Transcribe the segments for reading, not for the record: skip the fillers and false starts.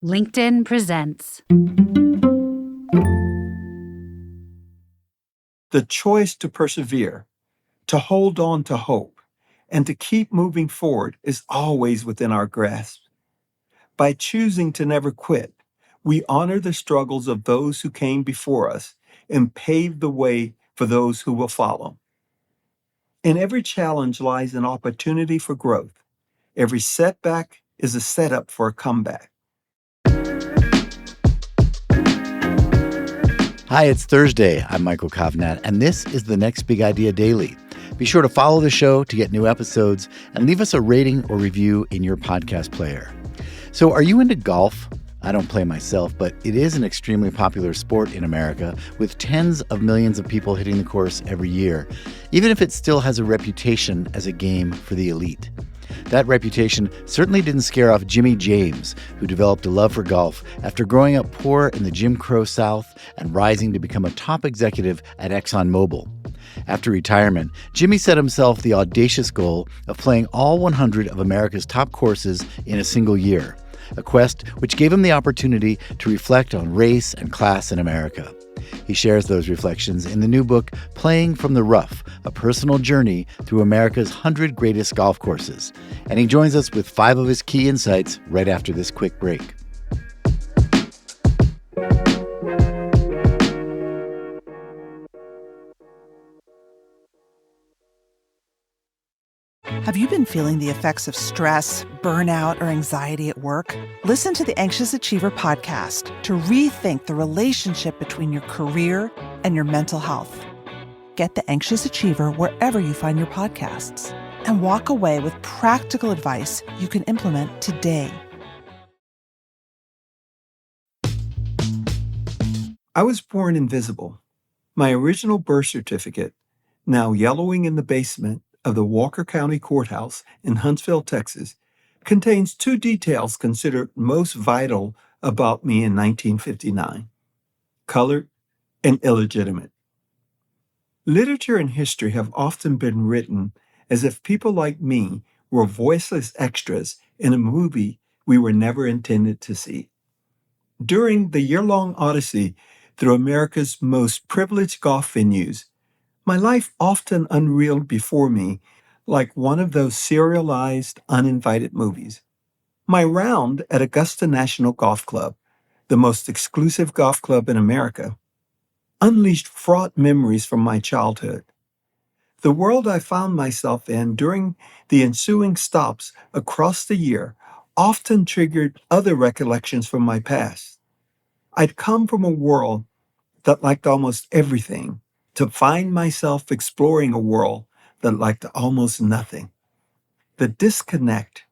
LinkedIn presents. The choice to persevere, to hold on to hope, and to keep moving forward is always within our grasp. By choosing to never quit, we honor the struggles of those who came before us and pave the way for those who will follow. In every challenge lies an opportunity for growth. Every setback is a setup for a comeback. Hi, it's Thursday. I'm Michael Kovnat, and this is the Next Big Idea Daily. Be sure to follow the show to get new episodes and leave us a rating or review in your podcast player. So, are you into golf? I don't play myself, but it is an extremely popular sport in America, with tens of millions of people hitting the course every year, even if it still has a reputation as a game for the elite. That reputation certainly didn't scare off Jimmie James, who developed a love for golf after growing up poor in the Jim Crow South and rising to become a top executive at ExxonMobil. After retirement, Jimmie set himself the audacious goal of playing all 100 of America's top courses in a single year, a quest which gave him the opportunity to reflect on race and class in America. He shares those reflections in the new book, Playing from the Rough, a personal journey through America's 100 greatest golf courses. And he joins us with 5 of his key insights right after this quick break. Have you been feeling the effects of stress, burnout, or anxiety at work? Listen to the Anxious Achiever podcast to rethink the relationship between your career and your mental health. Get the Anxious Achiever wherever you find your podcasts and walk away with practical advice you can implement today. I was born invisible. My original birth certificate, now yellowing in the basement of the Walker County Courthouse in Huntsville, Texas, contains 2 details considered most vital about me in 1959: colored and illegitimate. Literature and history have often been written as if people like me were voiceless extras in a movie we were never intended to see. During the year-long odyssey through America's most privileged golf venues, my life often unreeled before me like one of those serialized, uninvited movies. My round at Augusta National Golf Club, the most exclusive golf club in America, unleashed fraught memories from my childhood. The world I found myself in during the ensuing stops across the year often triggered other recollections from my past. I'd come from a world that liked almost everything, to find myself exploring a world that liked almost nothing. The disconnect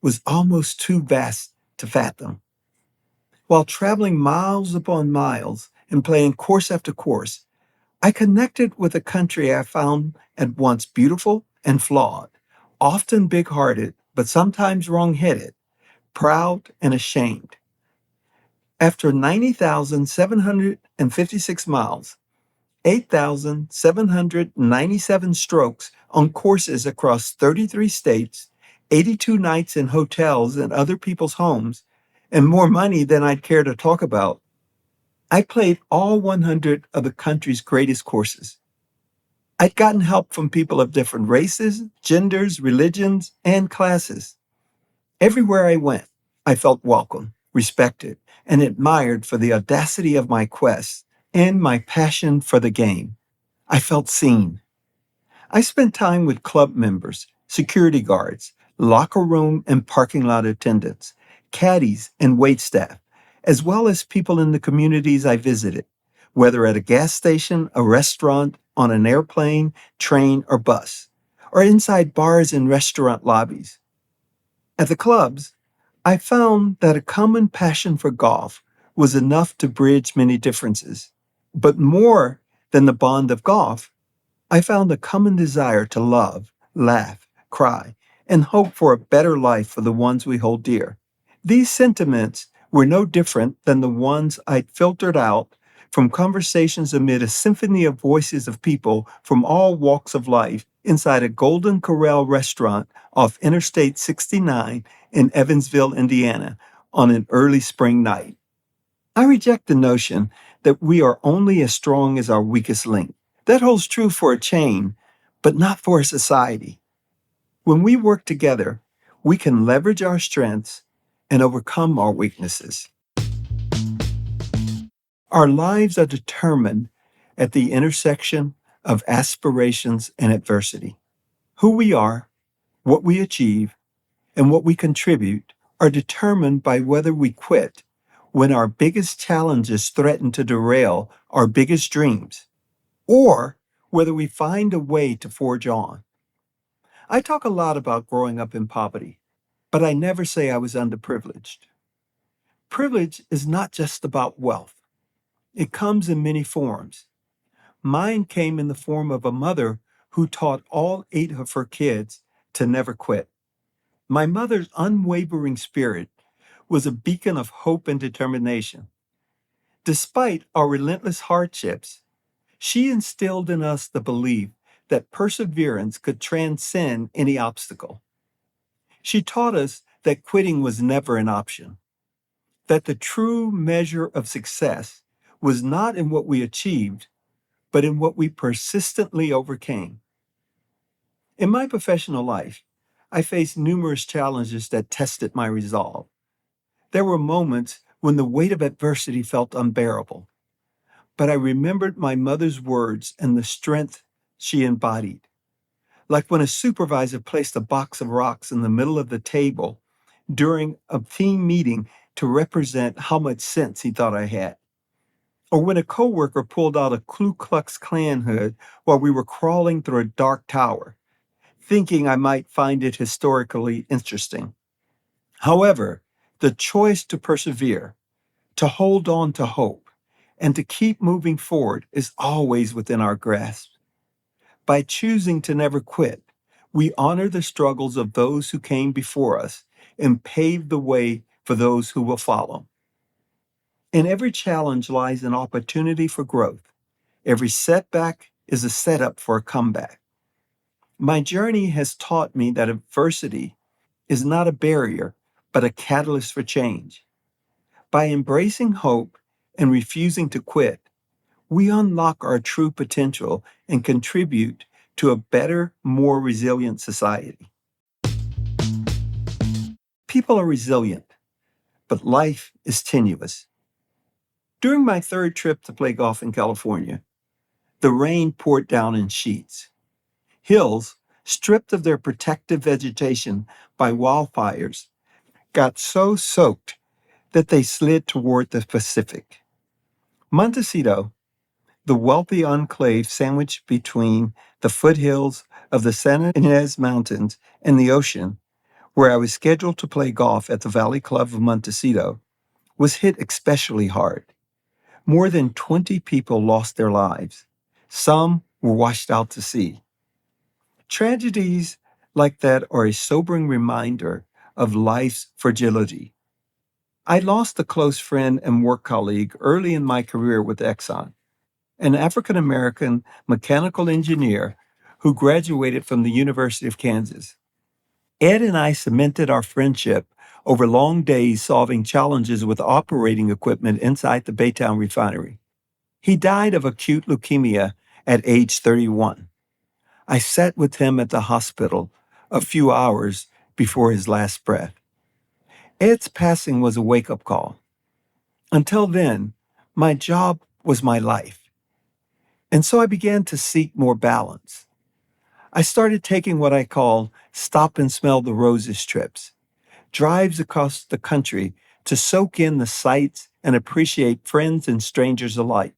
was almost too vast to fathom. While traveling miles upon miles and playing course after course, I connected with a country I found at once beautiful and flawed, often big-hearted, but sometimes wrong-headed, proud and ashamed. After 90,756 miles, 8,797 strokes on courses across 33 states, 82 nights in hotels and other people's homes, and more money than I'd care to talk about, I played all 100 of the country's greatest courses. I'd gotten help from people of different races, genders, religions, and classes. Everywhere I went, I felt welcome, respected, and admired for the audacity of my quest and my passion for the game. I felt seen. I spent time with club members, security guards, locker room and parking lot attendants, caddies and waitstaff, as well as people in the communities I visited, whether at a gas station, a restaurant, on an airplane, train, or bus, or inside bars and restaurant lobbies. At the clubs, I found that a common passion for golf was enough to bridge many differences. But more than the bond of golf, I found a common desire to love, laugh, cry, and hope for a better life for the ones we hold dear. These sentiments were no different than the ones I'd filtered out from conversations amid a symphony of voices of people from all walks of life inside a Golden Corral restaurant off Interstate 69 in Evansville, Indiana, on an early spring night. I reject the notion that we are only as strong as our weakest link. That holds true for a chain, but not for a society. When we work together, we can leverage our strengths and overcome our weaknesses. Our lives are determined at the intersection of aspirations and adversity. Who we are, what we achieve, and what we contribute are determined by whether we quit when our biggest challenges threaten to derail our biggest dreams, or whether we find a way to forge on. I talk a lot about growing up in poverty, but I never say I was underprivileged. Privilege is not just about wealth. It comes in many forms. Mine came in the form of a mother who taught all 8 of her kids to never quit. My mother's unwavering spirit was a beacon of hope and determination. Despite our relentless hardships, she instilled in us the belief that perseverance could transcend any obstacle. She taught us that quitting was never an option, that the true measure of success was not in what we achieved, but in what we persistently overcame. In my professional life, I faced numerous challenges that tested my resolve. There were moments when the weight of adversity felt unbearable, but I remembered my mother's words and the strength she embodied. Like when a supervisor placed a box of rocks in the middle of the table during a team meeting to represent how much sense he thought I had. Or when a coworker pulled out a Ku Klux Klan hood while we were crawling through a dark tower, thinking I might find it historically interesting. However, the choice to persevere, to hold on to hope, and to keep moving forward is always within our grasp. By choosing to never quit, we honor the struggles of those who came before us and pave the way for those who will follow. In every challenge lies an opportunity for growth. Every setback is a setup for a comeback. My journey has taught me that adversity is not a barrier, but a catalyst for change. By embracing hope and refusing to quit, we unlock our true potential and contribute to a better, more resilient society. People are resilient, but life is tenuous. During my 3rd trip to play golf in California, the rain poured down in sheets. Hills, stripped of their protective vegetation by wildfires, got so soaked that they slid toward the Pacific. Montecito, the wealthy enclave sandwiched between the foothills of the San Ynez Mountains and the ocean, where I was scheduled to play golf at the Valley Club of Montecito, was hit especially hard. More than 20 people lost their lives. Some were washed out to sea. Tragedies like that are a sobering reminder of life's fragility. I lost a close friend and work colleague early in my career with Exxon, an African-American mechanical engineer who graduated from the University of Kansas. Ed and I cemented our friendship over long days solving challenges with operating equipment inside the Baytown refinery. He died of acute leukemia at age 31. I sat with him at the hospital a few hours before his last breath. Ed's passing was a wake-up call. Until then, my job was my life. And so I began to seek more balance. I started taking what I call stop and smell the roses trips, drives across the country to soak in the sights and appreciate friends and strangers alike.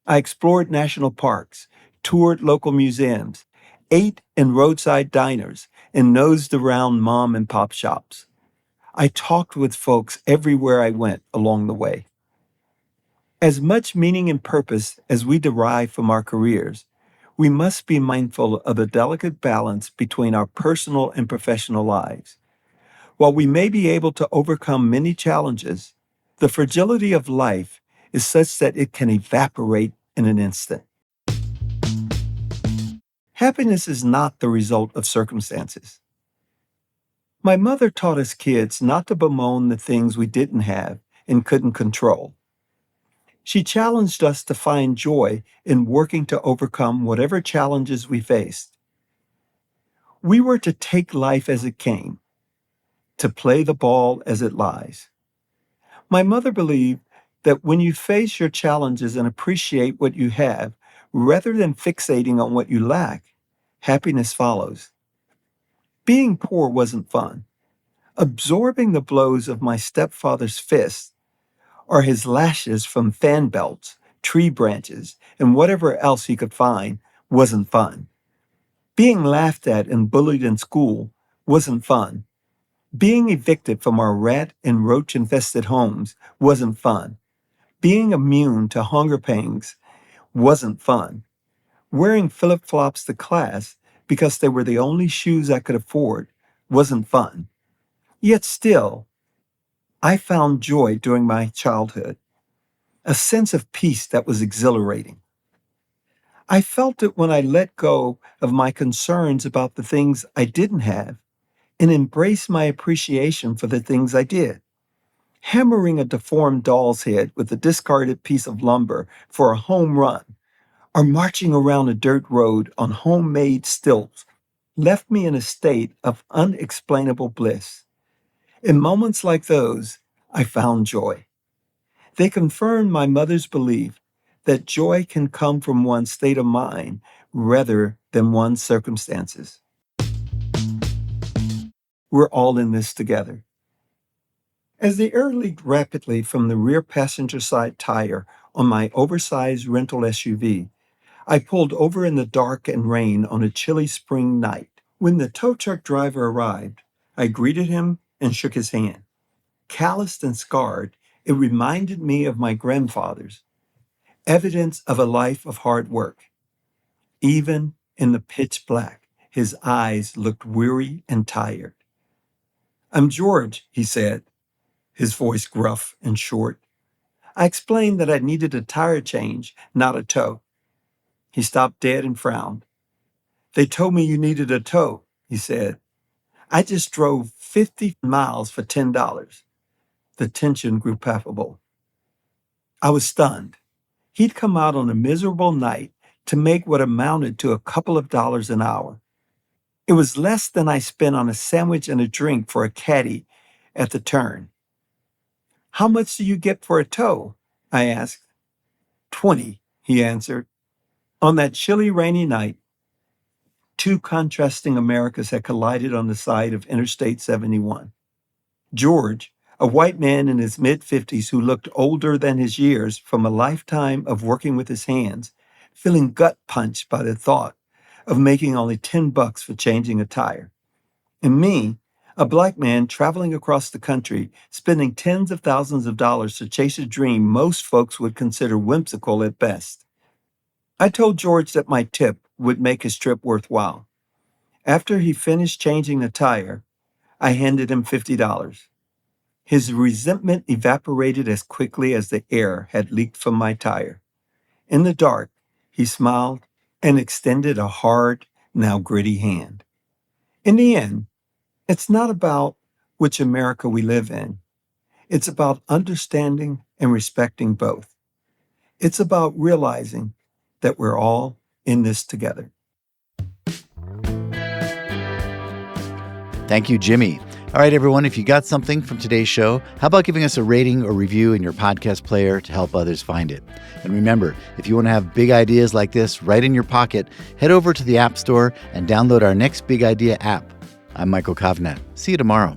I explored national parks, toured local museums, ate in roadside diners, and nosed around mom and pop shops. I talked with folks everywhere I went along the way. As much meaning and purpose as we derive from our careers, we must be mindful of the delicate balance between our personal and professional lives. While we may be able to overcome many challenges, the fragility of life is such that it can evaporate in an instant. Happiness is not the result of circumstances. My mother taught us kids not to bemoan the things we didn't have and couldn't control. She challenged us to find joy in working to overcome whatever challenges we faced. We were to take life as it came, to play the ball as it lies. My mother believed that when you face your challenges and appreciate what you have, rather than fixating on what you lack, happiness follows. Being poor wasn't fun. Absorbing the blows of my stepfather's fists or his lashes from fan belts, tree branches, and whatever else he could find wasn't fun. Being laughed at and bullied in school wasn't fun. Being evicted from our rat and roach-infested homes wasn't fun. Being immune to hunger pangs wasn't fun. Wearing flip-flops to class because they were the only shoes I could afford wasn't fun. Yet still, I found joy during my childhood, a sense of peace that was exhilarating. I felt it when I let go of my concerns about the things I didn't have and embraced my appreciation for the things I did. Hammering a deformed doll's head with a discarded piece of lumber for a home run, or marching around a dirt road on homemade stilts left me in a state of unexplainable bliss. In moments like those, I found joy. They confirmed my mother's belief that joy can come from one's state of mind rather than one's circumstances. We're all in this together. As the air leaked rapidly from the rear passenger side tire on my oversized rental SUV, I pulled over in the dark and rain on a chilly spring night. When the tow truck driver arrived, I greeted him and shook his hand. Calloused and scarred, it reminded me of my grandfather's, evidence of a life of hard work. Even in the pitch black, his eyes looked weary and tired. "I'm George," he said, his voice gruff and short. I explained that I needed a tire change, not a tow. He stopped dead and frowned. "They told me you needed a tow," he said. "I just drove 50 miles for $10. The tension grew palpable. I was stunned. He'd come out on a miserable night to make what amounted to a couple of dollars an hour. It was less than I spent on a sandwich and a drink for a caddy at the turn. "How much do you get for a tow?" I asked. "20, he answered. On that chilly, rainy night, two contrasting Americas had collided on the side of Interstate 71. George, a white man in his mid-50s who looked older than his years from a lifetime of working with his hands, feeling gut-punched by the thought of making only $10 for changing a tire. And me, a black man traveling across the country, spending tens of thousands of dollars to chase a dream most folks would consider whimsical at best. I told George that my tip would make his trip worthwhile. After he finished changing the tire, I handed him $50. His resentment evaporated as quickly as the air had leaked from my tire. In the dark, he smiled and extended a hard, now gritty hand. In the end, it's not about which America we live in. It's about understanding and respecting both. It's about realizing that we're all in this together. Thank you, Jimmie. All right, everyone, if you got something from today's show, how about giving us a rating or review in your podcast player to help others find it? And remember, if you want to have big ideas like this right in your pocket, head over to the App Store and download our next Big Idea app. I'm Michael Kovnat. See you tomorrow.